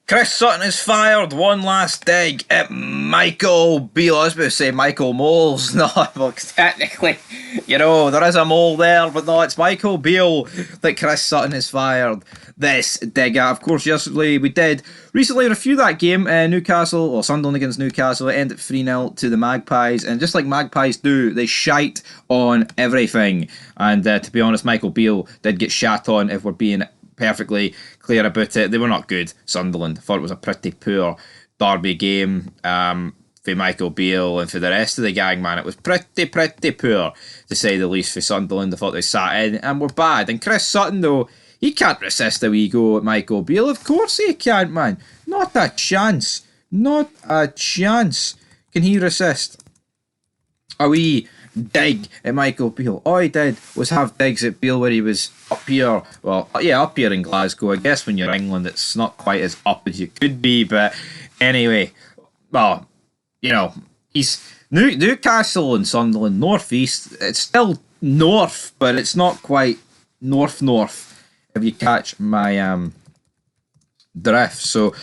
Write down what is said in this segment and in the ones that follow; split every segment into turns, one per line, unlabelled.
Chris Sutton is fired. One last dig at Michael Beale. I was about to say Michael Moles. No, well, technically, there is a mole there, but no, it's Michael Beale that Chris Sutton is fired. This dig at. Of course, yesterday we did recently review that game, Newcastle, or Sunderland against Newcastle. It ended 3-0 to the Magpies, and just like Magpies do, they shite on everything. And to be honest, Michael Beale did get shat on, if we're being perfectly clear about it. They were not good, Sunderland. I thought it was a pretty poor derby game for Michael Beale and for the rest of the gang, man. It was pretty poor, to say the least, for Sunderland. I thought they sat in and were bad. And Chris Sutton, though, he can't resist a wee go at Michael Beale. Of course he can't, man. Not a chance. Not a chance can he resist a wee dig at Michael Beale. All he did was have digs at Beale where he was up here. Well, yeah, up here in Glasgow. I guess when you're England, it's not quite as up as you could be. But anyway, well, he's Newcastle and Sunderland, north east. It's still north, but it's not quite north. If you catch my drift. So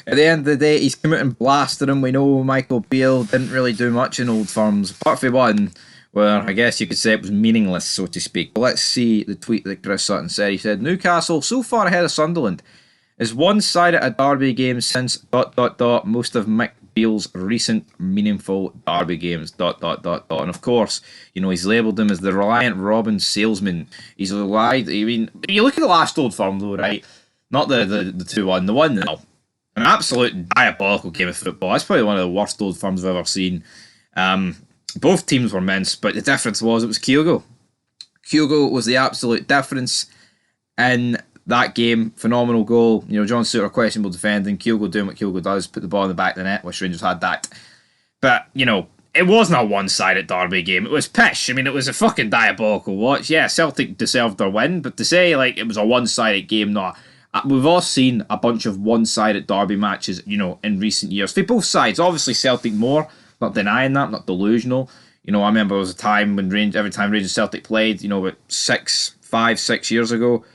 at the end of the day, he's come out and blasted him. We know Michael Beale didn't really do much in Old Firms, apart from one where I guess you could say it was meaningless, so to speak. But let's see the tweet that Chris Sutton said. He said, Newcastle so far ahead of Sunderland is one-sided at a derby game since ... most of Mick Beale's recent meaningful derby games ... And of course, he's labelled him as the Reliant Robin salesman. He's relied. I mean, you look at the last Old Firm though, right? Not the 2-1, the 1-0. An absolute diabolical game of football. That's probably one of the worst Old Firms I've ever seen. Both teams were mince, but the difference was it was Kyogo. Kyogo was the absolute difference in that game. Phenomenal goal. John Suter questionable defending. Kyogo doing what Kyogo does, put the ball in the back of the net. Wish Rangers had that. But, it wasn't a one-sided derby game. It was pish. I mean, it was a fucking diabolical watch. Yeah, Celtic deserved their win, but to say, it was a one-sided game, no. We've all seen a bunch of one-sided derby matches, in recent years. For both sides. Obviously, Celtic more. Not denying that, not delusional. I remember there was a time when every time Rangers Celtic played, about 6 years ago.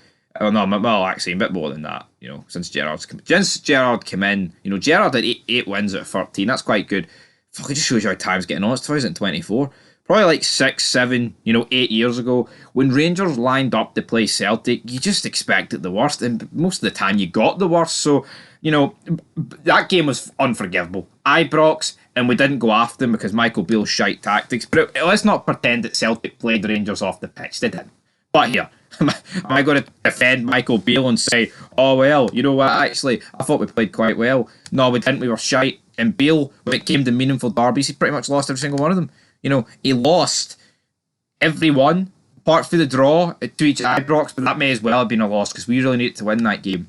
Oh no, well, actually a bit more than that. Since Gerrard came in, Gerrard had eight wins out of 13. That's quite good. Fuck, it just shows you how time's getting on. It's 2024. Probably 6, 7, 8 years ago, when Rangers lined up to play Celtic, you just expected the worst, and most of the time you got the worst. So, that game was unforgivable. Ibrox, and we didn't go after them because Michael Beale's shite tactics. But let's not pretend that Celtic played the Rangers off the pitch. They didn't. But here, am I going to defend Michael Beale and say, oh well, you know what, actually, I thought we played quite well. No, we didn't, we were shite. And Beale, when it came to meaningful derbies, he pretty much lost every single one of them. He lost every one, apart from the draw to each Ibrox, but that may as well have been a loss because we really needed to win that game.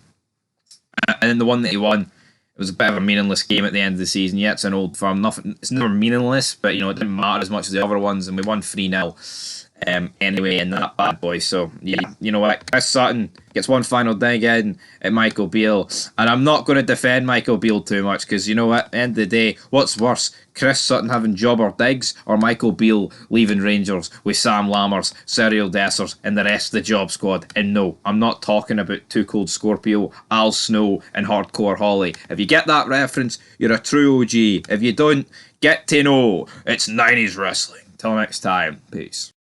And then the one that he won, it was a bit of a meaningless game at the end of the season. Yeah, it's an Old Firm. Nothing. It's never meaningless, but it didn't matter as much as the other ones, and we won 3-0. Anyway, in that bad boy. So yeah, you know what? Chris Sutton gets one final dig in at Michael Beale, and I'm not going to defend Michael Beale too much because you know what? At the end of the day, what's worse, Chris Sutton having jobber digs or Michael Beale leaving Rangers with Sam Lammers, Cyril Dessers, and the rest of the job squad? And no, I'm not talking about Too Cold Scorpio, Al Snow, and Hardcore Holly. If you get that reference, you're a true OG. If you don't, get to know it's 90s wrestling. Till next time, peace.